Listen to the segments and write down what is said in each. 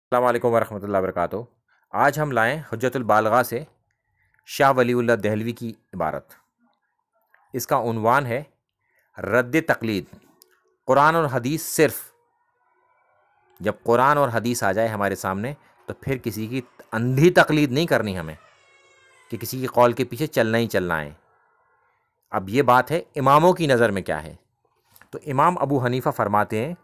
अस्सलाम वालेकुम वरहमतुल्लाहि वबरकातुहू। आज हम लाएँ हुज्जतुल बालिग़ा से शाह वलीउल्लाह दहलवी की इबारत। इसका उन्वान है रद्द तक़लीद, कुरान और हदीस सिर्फ़। जब कुरान और हदीस आ जाए हमारे सामने तो फिर किसी की अंधी तक़लीद नहीं करनी हमें कि किसी की कौल के पीछे चलना ही चलना है। अब ये बात है इमामों की नज़र में क्या है। तो इमाम अबू हनीफ़ा फरमाते हैं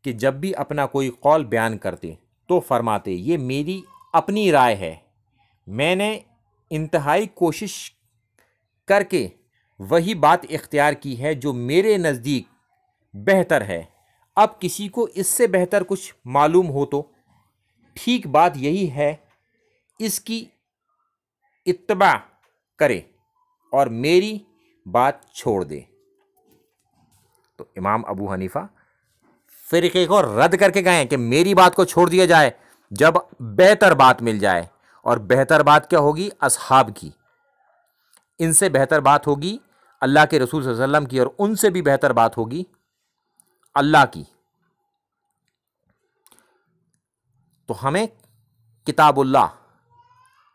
कि जब भी अपना कोई कौल बयान करते तो फरमाते ये मेरी अपनी राय है, मैंने इंतहाई कोशिश करके वही बात इख्तियार की है जो मेरे नज़दीक बेहतर है। अब किसी को इससे बेहतर कुछ मालूम हो तो ठीक बात यही है, इसकी इत्तबा करे और मेरी बात छोड़ दे। तो इमाम अबू हनीफ़ा फ़िरक़े को रद्द करके गए कि मेरी बात को छोड़ दिया जाए जब बेहतर बात मिल जाए। और बेहतर बात क्या होगी? असहाब की। इनसे बेहतर बात होगी अल्लाह के रसूल सल्लल्लाहु अलैहि वसल्लम की, और उनसे भी बेहतर बात होगी अल्लाह की। तो हमें किताबुल्लाह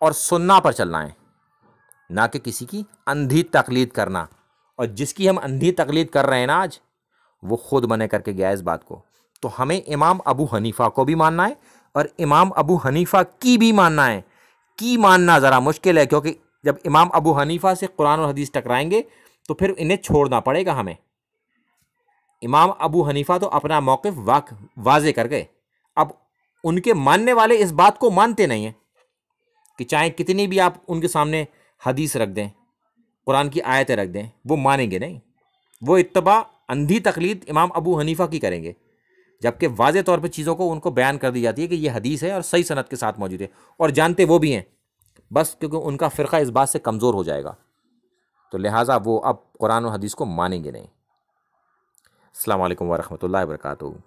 और सुन्ना पर चलना है, ना कि किसी की अंधी तकलीद करना। और जिसकी हम अंधी तकलीद कर रहे हैं ना आज, वो खुद बने करके गया इस बात को। तो हमें इमाम अबू हनीफ़ा को भी मानना है और इमाम अबू हनीफ़ा की भी मानना है। की मानना ज़रा मुश्किल है, क्योंकि जब इमाम अबू हनीफ़ा से कुरान और हदीस टकराएंगे तो फिर इन्हें छोड़ना पड़ेगा हमें। इमाम अबू हनीफ़ा तो अपना मौक़िफ़ वाज़े कर गए। अब उनके मानने वाले इस बात को मानते नहीं हैं कि चाहे कितनी भी आप उनके सामने हदीस रख दें, कुरान की आयतें रख दें, वो मानेंगे नहीं। वो इत्तबा अंधी तकलीद इमाम अबू हनीफ़ा की करेंगे, जबकि वाज़े तौर पे चीज़ों को उनको बयान कर दी जाती है कि ये हदीस है और सही सनद के साथ मौजूद है, और जानते वो भी हैं, बस क्योंकि उनका फ़िरक़ा इस बात से कमज़ोर हो जाएगा। तो लिहाजा वो अब कुरान और हदीस को मानेंगे नहीं। अस्सलाम वालेकुम वरहमतुल्लाहि वबरकातुहू।